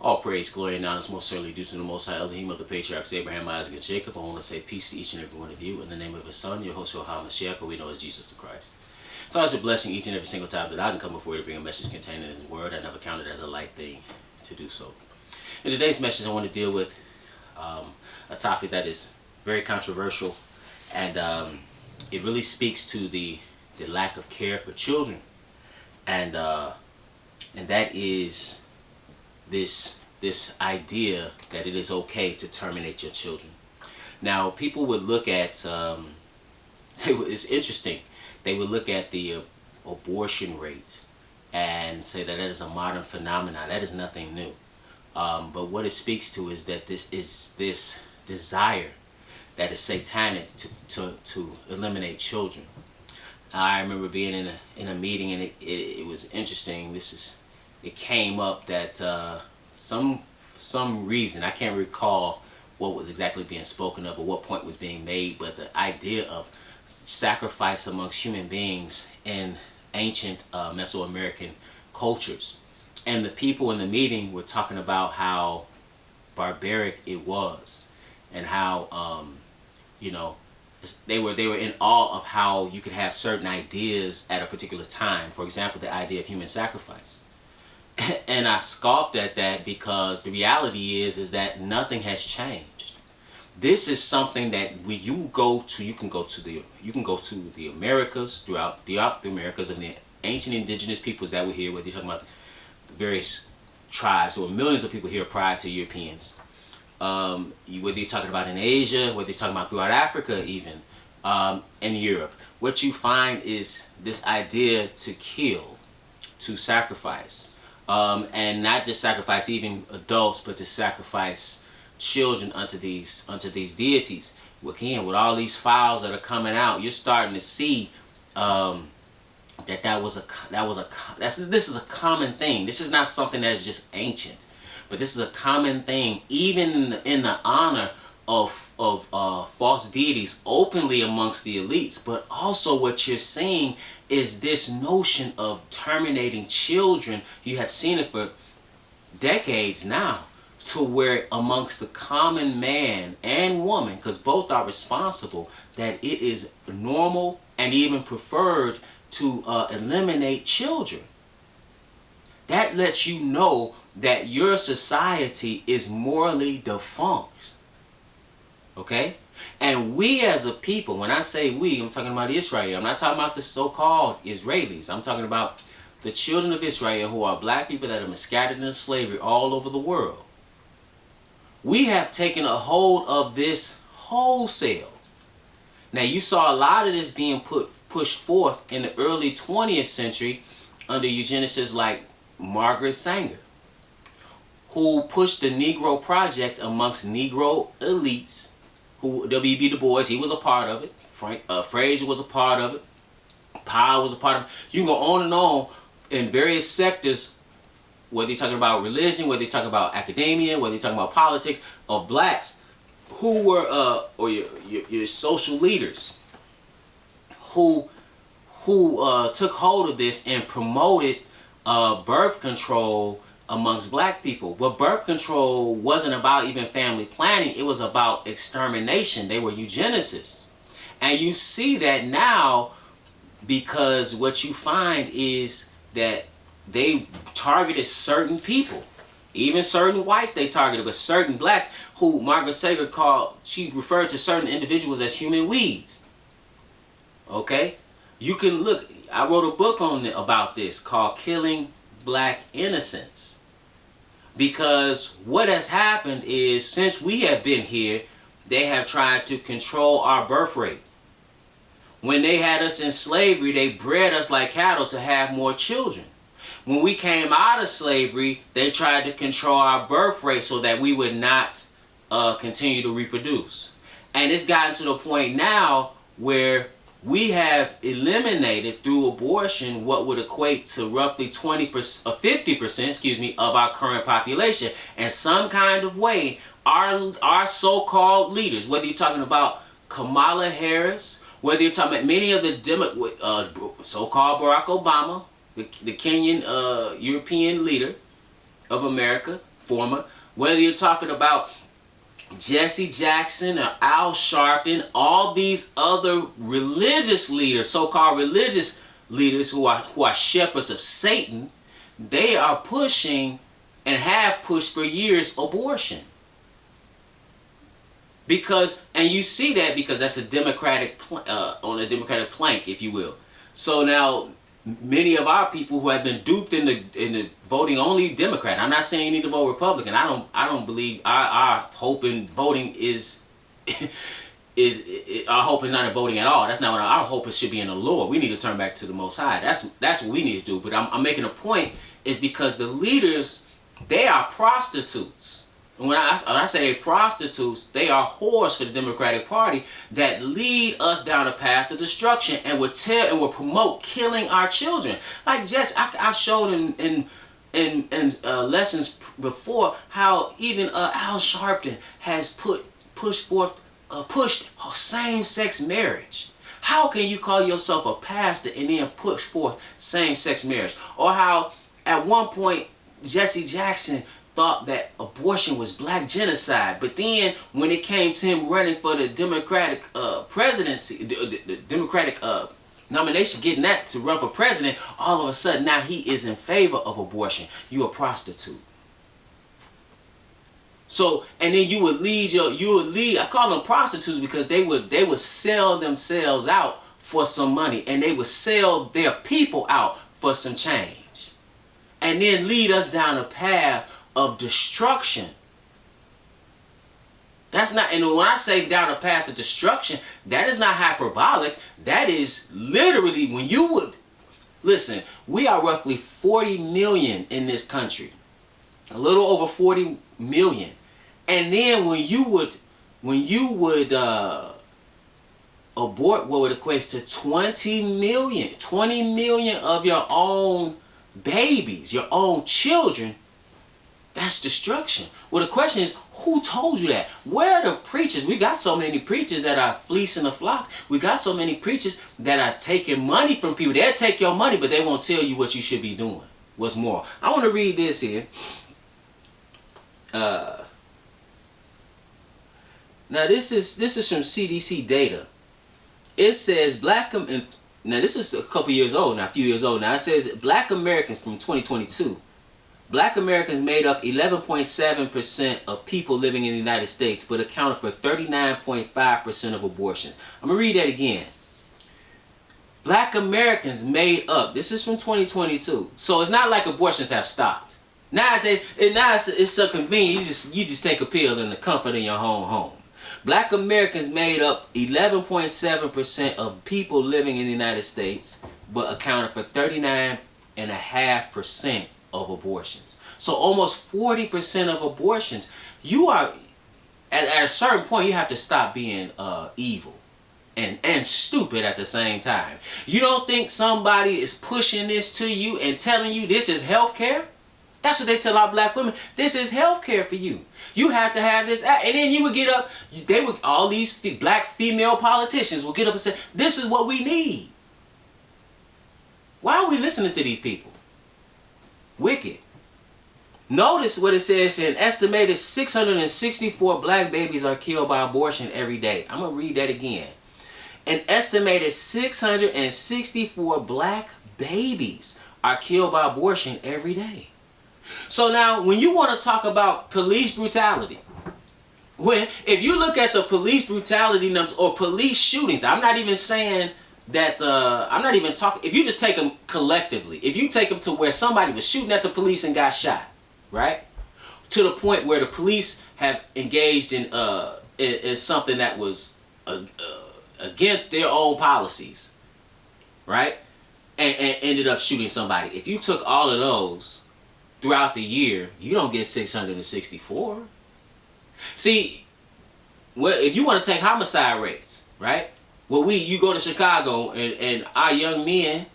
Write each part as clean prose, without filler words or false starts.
All praise, glory, and honor is most certainly due to the Most High Elohim of the patriarchs Abraham, Isaac, and Jacob. I want to say peace to each and every one of you in the name of His Son, your host, Mashiach, who we know as Jesus the Christ. So it's a blessing each and every single time that I can come before you to bring a message contained in His Word. I never count it as a light thing to do so. In today's message, I want to deal with a topic that is very controversial, and it really speaks to the lack of care for children, and that is this idea that it is okay to terminate your children. Now, people would look at it's interesting. They would look at the abortion rate and say that is a modern phenomenon. That is nothing new. But what it speaks to is that this desire that is satanic to eliminate children. I remember being in a meeting, and it was interesting. It came up that some reason, I can't recall what was exactly being spoken of or what point was being made, but the idea of sacrifice amongst human beings in ancient Mesoamerican cultures. And the people in the meeting were talking about how barbaric it was, and how they were in awe of how you could have certain ideas at a particular time. For example, the idea of human sacrifice. And I scoffed at that, because the reality is that nothing has changed. This is something that when you can go to the Americas, throughout the Americas, and the ancient indigenous peoples that were here, whether you're talking about the various tribes or millions of people here prior to Europeans, whether you're talking about in Asia, whether you're talking about throughout Africa, even in Europe, what you find is this idea to kill, to sacrifice. And not just sacrifice even adults, but to sacrifice children unto these deities. Again, with all these files that are coming out, you're starting to see this is a common thing. This is not something that is just ancient, but this is a common thing, even in the honor of false deities openly amongst the elites. But also what you're seeing is this notion of terminating children. You have seen it for decades now, to where amongst the common man and woman, because both are responsible, that it is normal and even preferred to eliminate children. That lets you know that your society is morally defunct. Okay? And we as a people, when I say we, I'm talking about Israel. I'm not talking about the so-called Israelis. I'm talking about the children of Israel, who are black people that have been scattered into slavery all over the world. We have taken a hold of this wholesale. Now, you saw a lot of this being pushed forth in the early 20th century under eugenicists like Margaret Sanger, who pushed the Negro Project amongst Negro elites. W.B. Du Bois, he was a part of it. Frazier was a part of it. Powell was a part of it. You can go on and on in various sectors, whether you're talking about religion, whether you're talking about academia, whether you're talking about politics, of blacks who were, or your social leaders who took hold of this and promoted birth control amongst black people. But birth control wasn't about even family planning. It was about extermination. They were eugenicists. And you see that now, because what you find is that they targeted certain people. Even certain whites they targeted, but certain blacks, who Margaret Sanger she referred to certain individuals as human weeds. Okay? You can look, I wrote a book about this called Killing Black Innocents. Because what has happened is, since we have been here, they have tried to control our birth rate. When they had us in slavery, they bred us like cattle to have more children. When we came out of slavery, they tried to control our birth rate so that we would not continue to reproduce. And it's gotten to the point now where we have eliminated through abortion what would equate to roughly 50% of our current population. In some kind of way, our so-called leaders, whether you're talking about Kamala Harris, whether you're talking about many of the so-called Barack Obama, the Kenyan European leader of America, whether you're talking about Jesse Jackson or Al Sharpton, all these other religious leaders, so-called religious leaders who are shepherds of Satan, they are pushing and have pushed for years abortion. Because, and you see that because that's a Democratic, on a Democratic plank, if you will. So now, many of our people who have been duped into voting only Democrat. I'm not saying you need to vote Republican. I don't believe our hope in voting is our hope is not in voting at all. That's not what our hope is. Should be in the Lord. We need to turn back to the Most High. That's what we need to do. But I'm making a point is because the leaders, they are prostitutes. And when I say they prostitutes, they are whores for the Democratic Party that lead us down a path of destruction and will tell and will promote killing our children. Like I've showed in lessons before how even Al Sharpton has pushed same-sex marriage. How can you call yourself a pastor and then push forth same-sex marriage? Or how at one point Jesse Jackson thought that abortion was black genocide, but then when it came to him running for the Democratic presidency, the Democratic nomination, getting that to run for president, all of a sudden now he is in favor of abortion. You a prostitute. So, and then you would lead, I call them prostitutes because they would sell themselves out for some money, and they would sell their people out for some change, and then lead us down a path of destruction. That's not, and when I say down a path of destruction, that is not hyperbolic. That is literally when you would listen. We are roughly 40 million in this country, a little over 40 million, and then when you would abort what would equate to 20 million of your own babies, your own children. That's destruction. Well, the question is, who told you that? Where are the preachers? We got so many preachers that are fleecing the flock. We got so many preachers that are taking money from people. They'll take your money, but they won't tell you what you should be doing. What's more? I want to read this here. Now, this is from CDC data. It says now this is a couple years old now, a few years old now. It says Black Americans from 2022. Black Americans made up 11.7% of people living in the United States, but accounted for 39.5% of abortions. I'm going to read that again. Black Americans made up, this is from 2022, so it's not like abortions have stopped. Now it's so convenient, you just take a pill in the comfort of your home. Black Americans made up 11.7% of people living in the United States, but accounted for 39.5% of abortions. So almost 40% of abortions. You are at a certain point, you have to stop being evil and stupid at the same time. You don't think somebody is pushing this to you and telling you this is health care? That's what they tell our black women. This is health care for you. You have to have this. And then you would get up, all these black female politicians will get up and say, this is what we need. Why are we listening to these people? Wicked. Notice what it says here. An estimated 664 black babies are killed by abortion every day. I'm going to read that again. An estimated 664 black babies are killed by abortion every day. So now, when you want to talk about police brutality, if you look at the police brutality numbers or police shootings, I'm not even saying that, I'm not even talking, if you just take them collectively, if you take them to where somebody was shooting at the police and got shot, right? To the point where the police have engaged in something that was against their own policies, right? And ended up shooting somebody. If you took all of those throughout the year, you don't get 664. See, well, if you want to take homicide rates, right? Well, you go to Chicago and our young men,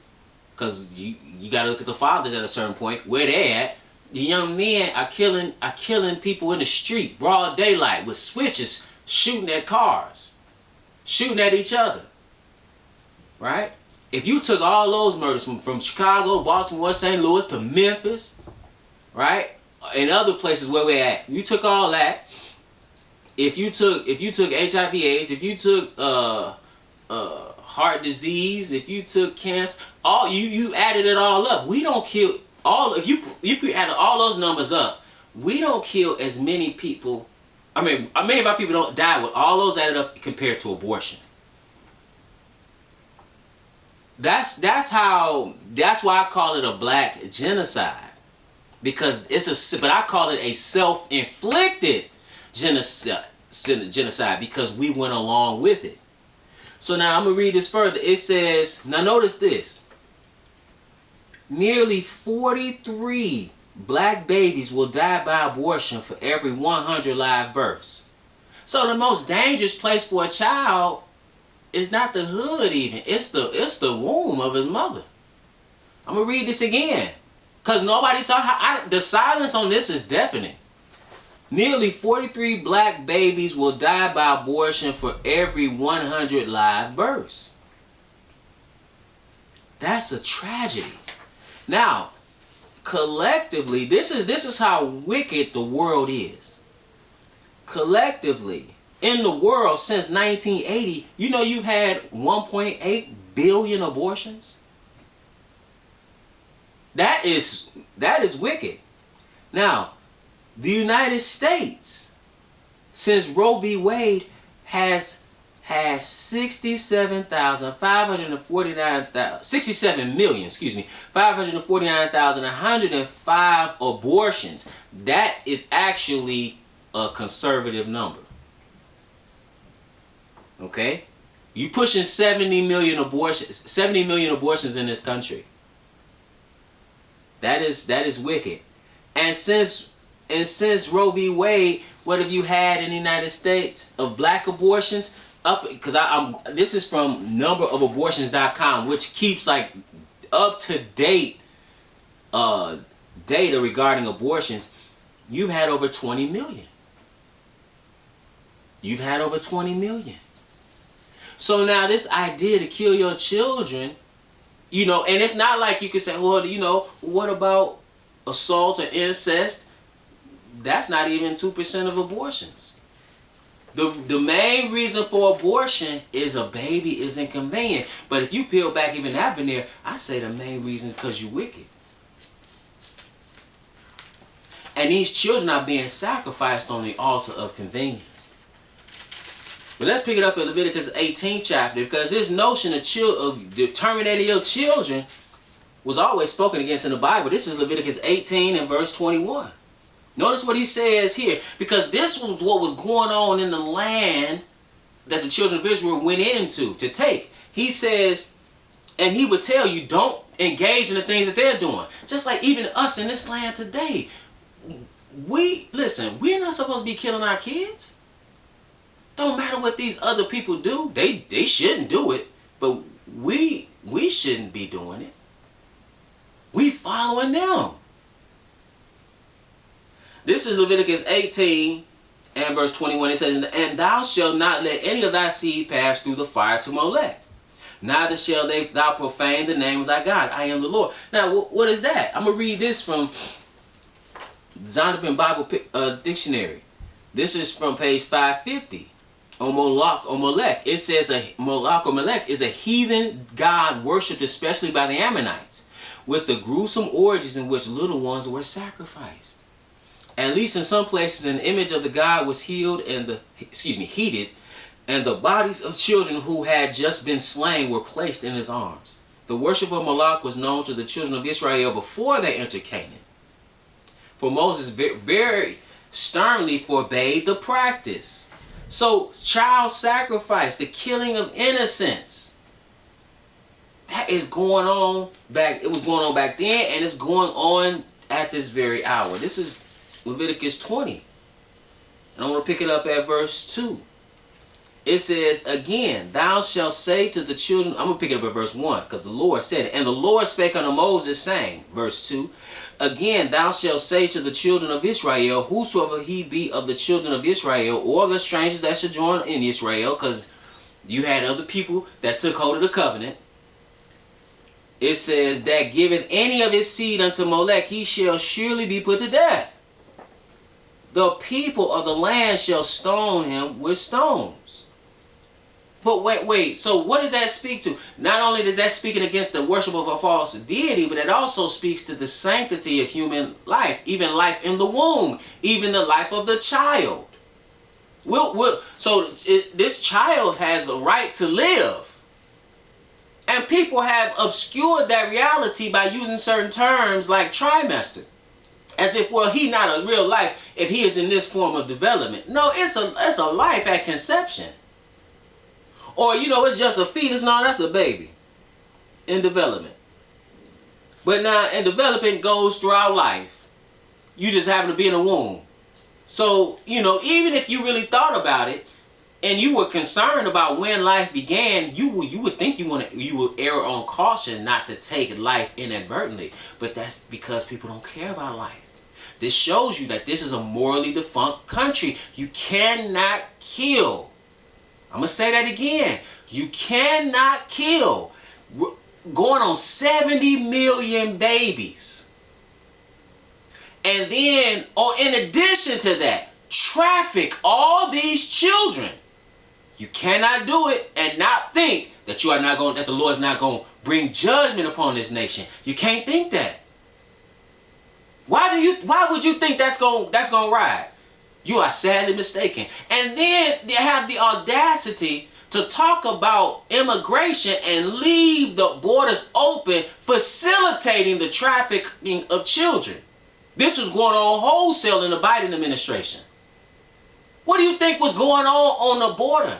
because you got to look at the fathers at a certain point, where they at. The young men are killing people in the street, broad daylight, with switches, shooting at cars, shooting at each other, right? If you took all those murders from Chicago, Baltimore, St. Louis to Memphis, right? in other places where we're at, you took all that. If you took HIV/AIDS, if you took heart disease, if you took cancer, all you added it all up. We don't kill all if you added all those numbers up, we don't kill as many people. I mean, many of our people don't die with all those added up compared to abortion. That's why I call it a black genocide, because but I call it a self-inflicted genocide because we went along with it. So now I'm going to read this further. It says, now notice this. Nearly 43 black babies will die by abortion for every 100 live births. So the most dangerous place for a child is not the hood even. It's the womb of his mother. I'm going to read this again, because nobody the silence on this is deafening. Nearly 43 black babies will die by abortion for every 100 live births. That's a tragedy. Now, collectively, this is how wicked the world is. Collectively, in the world since 1980, you know you've had 1.8 billion abortions. That is wicked. Now, the United States, since Roe v. Wade, has 549,105 abortions. That is actually a conservative number. Okay? You pushing 70 million abortions in this country. That is wicked. And since Roe v. Wade, what have you had in the United States of black abortions? Because this is from numberofabortions.com, which keeps like up to date data regarding abortions. You've had over 20 million. You've had over 20 million. So now this idea to kill your children, you know, and it's not like you can say, well, you know, what about assault or incest? That's not even 2% of abortions. The main reason for abortion is a baby is inconvenient. But if you peel back even that veneer, I say the main reason is because you're wicked. And these children are being sacrificed on the altar of convenience. But let's pick it up in Leviticus 18th chapter, because this notion of terminating your children was always spoken against in the Bible. This is Leviticus 18 and verse 21. Notice what he says here, because this was what was going on in the land that the children of Israel went into to take. He says, and he would tell you, don't engage in the things that they're doing. Just like even us in this land today. We're not supposed to be killing our kids. Don't matter what these other people do. They shouldn't do it, but we shouldn't be doing it. We following them. This is Leviticus 18 and verse 21. It says, and thou shalt not let any of thy seed pass through the fire to Molech. Neither shall thou profane the name of thy God. I am the Lord. Now, what is that? I'm going to read this from Zondervan Bible Dictionary. This is from page 550. On Moloch or Molech. It says Moloch or Molech is a heathen god worshipped especially by the Ammonites, with the gruesome orgies in which little ones were sacrificed. At least in some places, an image of the god was heated, and the bodies of children who had just been slain were placed in his arms. The worship of Moloch was known to the children of Israel before they entered Canaan. For Moses very sternly forbade the practice. So, child sacrifice, the killing of innocents, that is going on back. It was going on back then, and it's going on at this very hour. This is Leviticus 20. And I want to pick it up at verse 2. It says, again, thou shalt say to the children, I'm going to pick it up at verse 1, because the Lord said it. And the Lord spake unto Moses, saying, verse 2, again, thou shalt say to the children of Israel, whosoever he be of the children of Israel, or the strangers that should join in Israel, because you had other people that took hold of the covenant. It says, that giveth any of his seed unto Molech, he shall surely be put to death. the people of the land shall stone him with stones. But wait, so what does that speak to? Not only does that speaking against the worship of a false deity, but it also speaks to the sanctity of human life, even life in the womb, even the life of the child. This child has a right to live. And people have obscured that reality by using certain terms like trimester. As if, well, he not a real life if he is in this form of development. No, it's a life at conception. Or, it's just a fetus. No, that's a baby in development. But now, in development goes throughout life. You just happen to be in a womb. So, even if you really thought about it, and you were concerned about when life began, you would think you would err on caution not to take life inadvertently. But that's because people don't care about life. This shows you that this is a morally defunct country. You cannot kill. I'm going to say that again. You cannot kill. Going on 70 million babies. And then, in addition to that, traffic all these children. You cannot do it and not think that that the Lord's not going to bring judgment upon this nation. You can't think that. Why would you think that's going to ride? You are sadly mistaken. And then they have the audacity to talk about immigration and leave the borders open, facilitating the trafficking of children. This was going on wholesale in the Biden administration. What do you think was going on the border?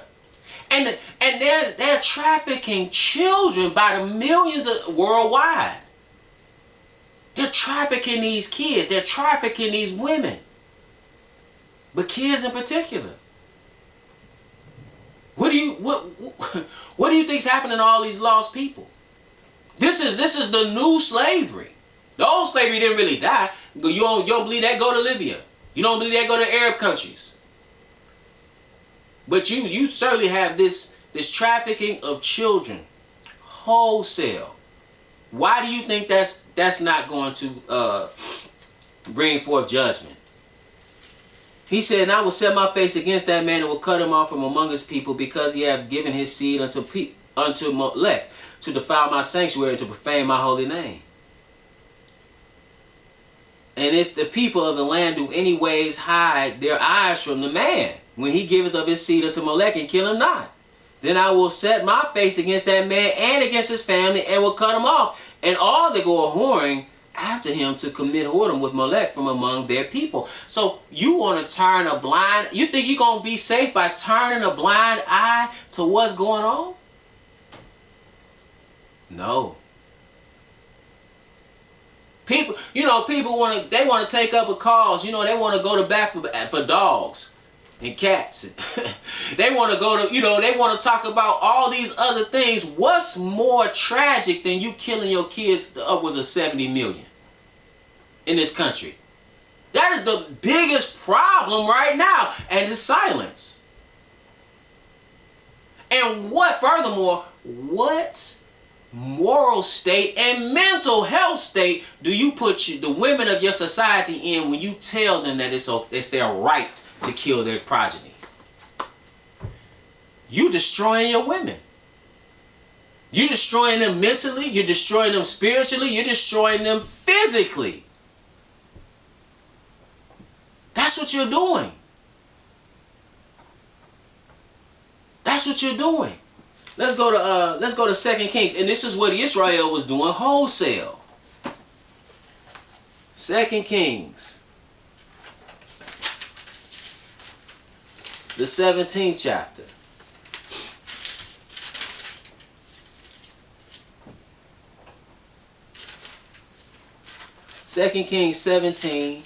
And they're trafficking children by the millions worldwide. They're trafficking these kids. They're trafficking these women. But kids in particular. What do you think's happening to all these lost people? This is the new slavery. The old slavery didn't really die. You don't believe that? Go to Libya. You don't believe that? Go to Arab countries. But you certainly have this trafficking of children wholesale. Why do you think that's not going to bring forth judgment? He said, and I will set my face against that man and will cut him off from among his people, because he hath given his seed unto Molech, to defile my sanctuary and to profane my holy name. And if the people of the land do any ways hide their eyes from the man, when he giveth of his seed unto Molech, and kill him not, then I will set my face against that man and against his family, and will cut him off, and all that go a whoring after him to commit whoredom with Molech from among their people. So you want to turn a blind, you think you're going to be safe by turning a blind eye to what's going on? No. People want to take up a cause. They want to go to bat for dogs and cats. They want to go to, they want to talk about all these other things. What's more tragic than you killing your kids upwards of 70 million in this country? That is the biggest problem right now, and it's silence. And furthermore, what moral state and mental health state do you put the women of your society in when you tell them that it's their right to kill their progeny? You destroying your women. You're destroying them mentally. You're destroying them spiritually. You're destroying them physically. That's what you're doing. That's what you're doing. Let's go to 2 Kings, and this is what Israel was doing wholesale. 2 Kings, the 17th chapter. 2 Kings 17,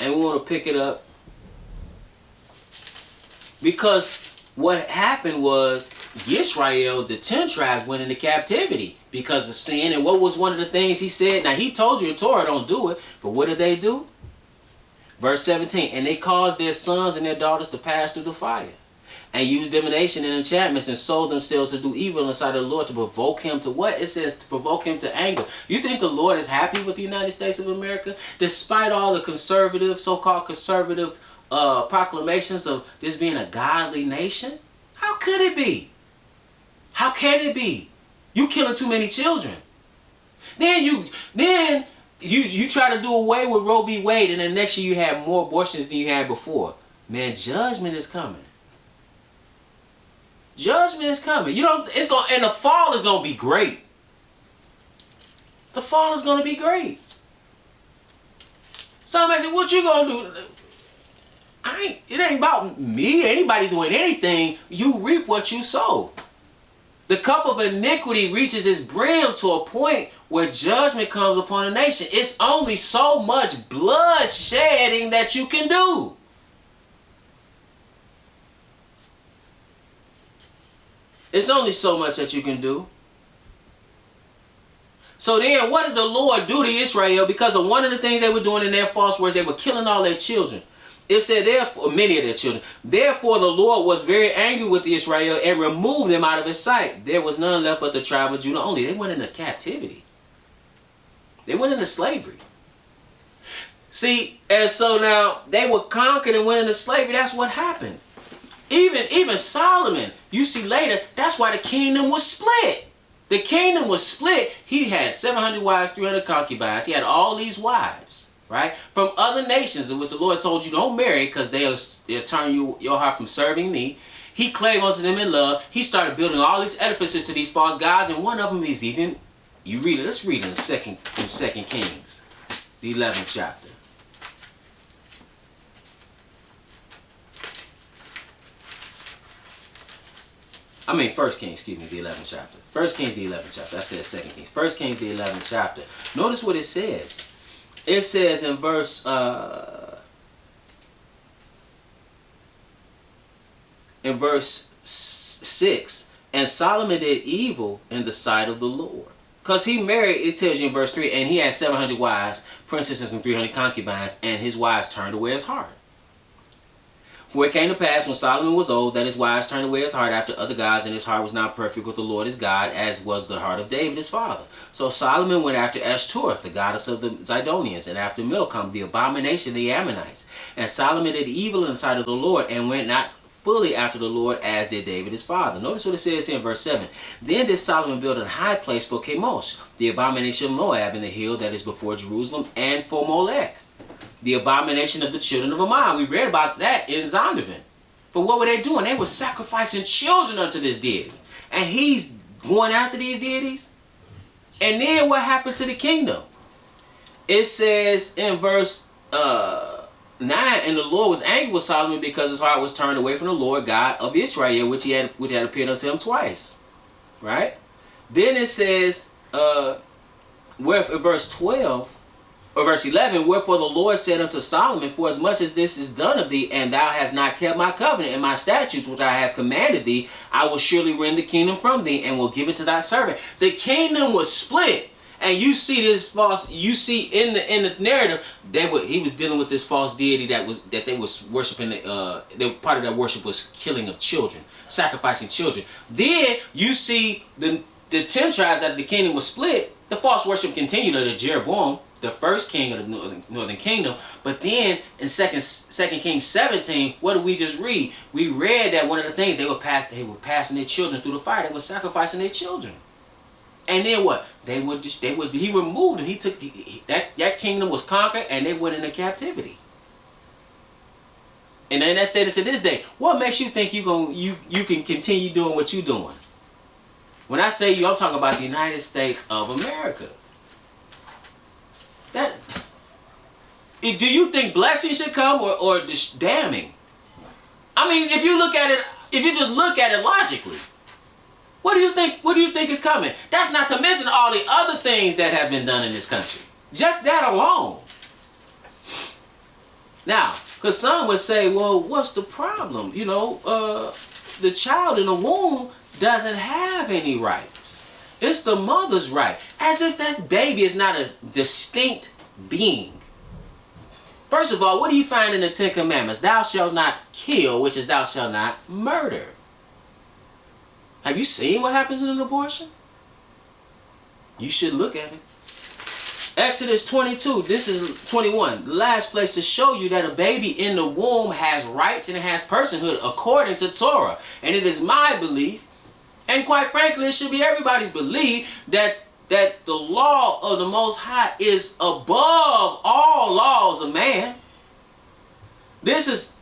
and we want to pick it up because what happened was Israel, the 10 tribes, went into captivity because of sin. And what was one of the things he said? Now, he told you in Torah, don't do it. But what did they do? Verse 17, and they caused their sons and their daughters to pass through the fire, and used divination and enchantments, and sold themselves to do evil in the sight of the Lord, to provoke him to what? It says to provoke him to anger. You think the Lord is happy with the United States of America? Despite all the conservative, so-called conservative proclamations of this being a godly nation? How could it be? How can it be? You killing too many children. Then you try to do away with Roe v. Wade, and the next year you have more abortions than you had before. Man, judgment is coming. Judgment is coming. And the fall is gonna be great. The fall is gonna be great. Somebody say, what you gonna do? It ain't about me or anybody doing anything. You reap what you sow. The cup of iniquity reaches its brim to a point where judgment comes upon a nation. It's only so much blood shedding that you can do. It's only so much that you can do. So then what did the Lord do to Israel? Because of one of the things they were doing in their false words, they were killing all their children. It said, therefore, many of their children. Therefore the Lord was very angry with Israel and removed them out of his sight. There was none left but the tribe of Judah only. They went into captivity. They went into slavery. See, and so now they were conquered and went into slavery. That's what happened. Even Solomon, you see later, that's why the kingdom was split. The kingdom was split. He had 700 wives, 300 concubines. He had all these wives, right? From other nations, in which the Lord told you don't marry because they'll turn your heart from serving me. He clave unto them in love. He started building all these edifices to these false gods, and one of them is even, you read it, let's read it in Second Kings, the 11th chapter. I mean, 1 Kings, excuse me, the 11th chapter. 1 Kings, the 11th chapter. I said 2 Kings. 1 Kings, the 11th chapter. Notice what it says. It says in verse 6, and Solomon did evil in the sight of the Lord. Because he married, it tells you in verse 3, and he had 700 wives, princesses, and 300 concubines, and his wives turned away his heart. For it came to pass when Solomon was old that his wives turned away his heart after other gods, and his heart was not perfect with the Lord his God, as was the heart of David his father. So Solomon went after Ashtoreth, the goddess of the Zidonians, and after Milcom, the abomination of the Ammonites. And Solomon did evil in the sight of the Lord, and went not fully after the Lord, as did David his father. Notice what it says here in verse 7. Then did Solomon build a high place for Chemosh, the abomination of Moab, in the hill that is before Jerusalem, and for Molech, the abomination of the children of Ammon. We read about that in Zondervan. But what were they doing? They were sacrificing children unto this deity. And he's going after these deities. And then what happened to the kingdom? It says in verse 9, and the Lord was angry with Solomon because his heart was turned away from the Lord God of Israel, which had appeared unto him twice. Right? Then it says, verse 12, or verse 11, wherefore the Lord said unto Solomon, for as much as this is done of thee, and thou hast not kept my covenant and my statutes which I have commanded thee, I will surely rend the kingdom from thee, and will give it to thy servant. The kingdom was split. And you see this false, you see in the narrative, he was dealing with this false deity that they was worshiping. Part of their worship was killing of children, sacrificing children. Then you see the 10 tribes after the kingdom was split. The false worship continued under Jeroboam, the first king of the northern kingdom. But then in 2 Kings 17, what did we just read? We read that one of the things they were passing their children through the fire. They were sacrificing their children. And then what? He removed them. He took that kingdom was conquered, and they went into captivity. And then that stated to this day. What makes you think you can continue doing what you're doing? When I say you, I'm talking about the United States of America. Do you think blessing should come or just damning? I mean, if you just look at it logically, what do you think is coming? That's not to mention all the other things that have been done in this country. Just that alone. Now, because some would say, well, what's the problem? The child in the womb doesn't have any rights. It's the mother's right. As if that baby is not a distinct being. First of all, what do you find in the 10 Commandments? Thou shalt not kill, which is thou shalt not murder. Have you seen what happens in an abortion? You should look at it. Exodus 22, this is 21. The last place to show you that a baby in the womb has rights and it has personhood according to Torah. And it is my belief, and quite frankly, it should be everybody's belief, that the law of the Most High is above all laws of man. This is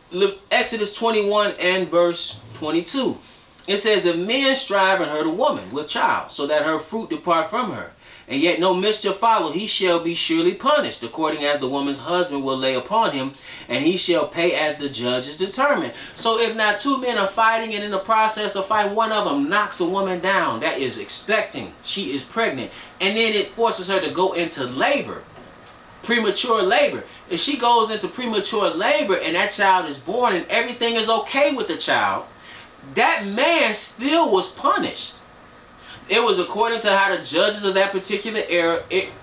Exodus 21 and verse 22. It says, if men strive and hurt a woman with child, so that her fruit depart from her, and yet no mischief follow, he shall be surely punished, according as the woman's husband will lay upon him, and he shall pay as the judge is determined. So if now two men are fighting, and in the process of fighting, one of them knocks a woman down that is expecting, she is pregnant, and then it forces her to go into labor, premature labor. If she goes into premature labor and that child is born and everything is okay with the child, that man still was punished. It was according to how the judges of that particular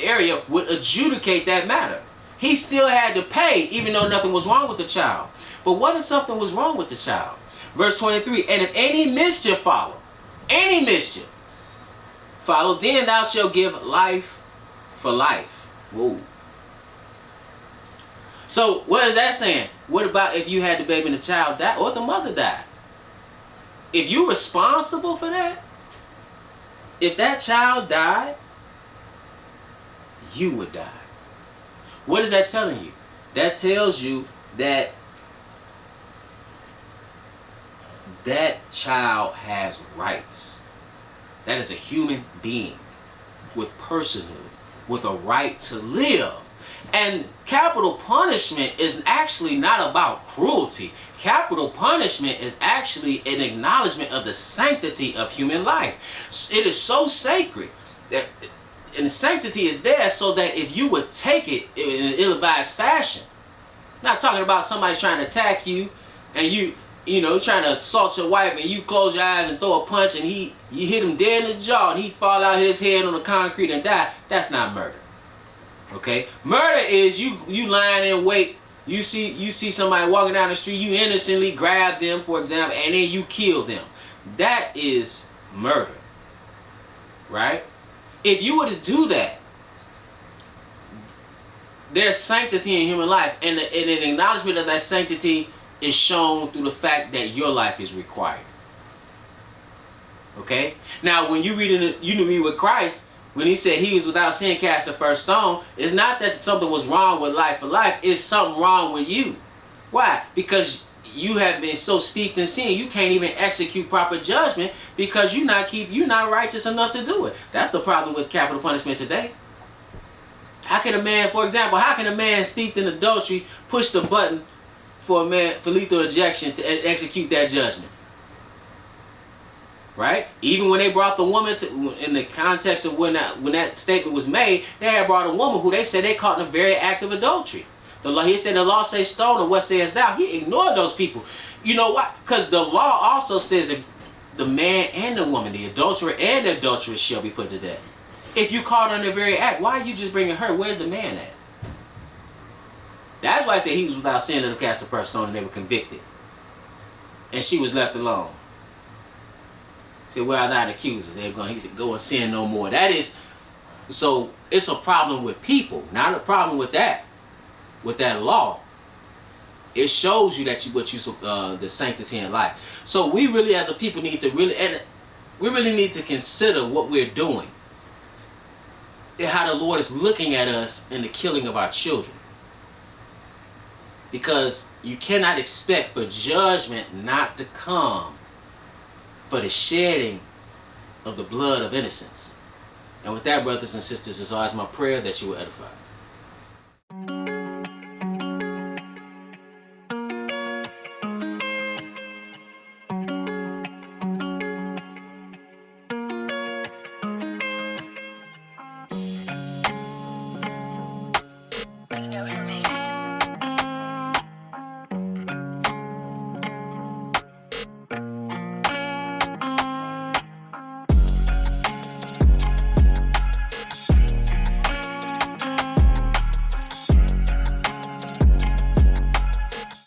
area would adjudicate that matter. He still had to pay, even though nothing was wrong with the child. But what if something was wrong with the child? Verse 23, and if any mischief follow, then thou shalt give life for life. Whoa. So what is that saying? What about if you had the baby and the child die, or the mother died? If you're responsible for that, if that child died, you would die. What is that telling you? That tells you that that child has rights. That is a human being with personhood, with a right to live. And capital punishment is actually not about cruelty. Capital punishment is actually an acknowledgement of the sanctity of human life. It is so sacred that, and sanctity is there so that if you would take it in an ill-advised fashion, not talking about somebody trying to attack you and you trying to assault your wife and you close your eyes and throw a punch and you hit him dead in the jaw and he fall out, hit his head on the concrete and die. That's not murder. Okay, murder is you lying in wait. You see somebody walking down the street, you innocently grab them, for example, and then you kill them. That is murder, right? If you were to do that, there's sanctity in human life, and an acknowledgement of that sanctity is shown through the fact that your life is required. Okay. Now, when you read with Christ. When he said he was without sin cast the first stone, it's not that something was wrong with life for life. It's something wrong with you. Why? Because you have been so steeped in sin, you can't even execute proper judgment because you're not righteous enough to do it. That's the problem with capital punishment today. How can a man steeped in adultery push the button for lethal injection to execute that judgment? Right? Even when they brought the woman in the context of when that statement was made, they had brought a woman who they said they caught in a very act of adultery. He said the law says stone, and what says thou? He ignored those people. You know why? Because the law also says if the man and the woman, the adulterer and the adulteress, shall be put to death. If you caught on the very act, why are you just bringing her? Where's the man at? That's why I said he was without sin and cast the first stone, and they were convicted, and she was left alone. Said, where are thine accusers? He said, go and sin no more. That is, so it's a problem with people, not a problem with that law. It shows you that the sanctity in life. So we really, as a people, need to consider what we're doing and how the Lord is looking at us in the killing of our children. Because you cannot expect for judgment not to come for the shedding of the blood of innocence. And with that, brothers and sisters, it's always my prayer that you will edify.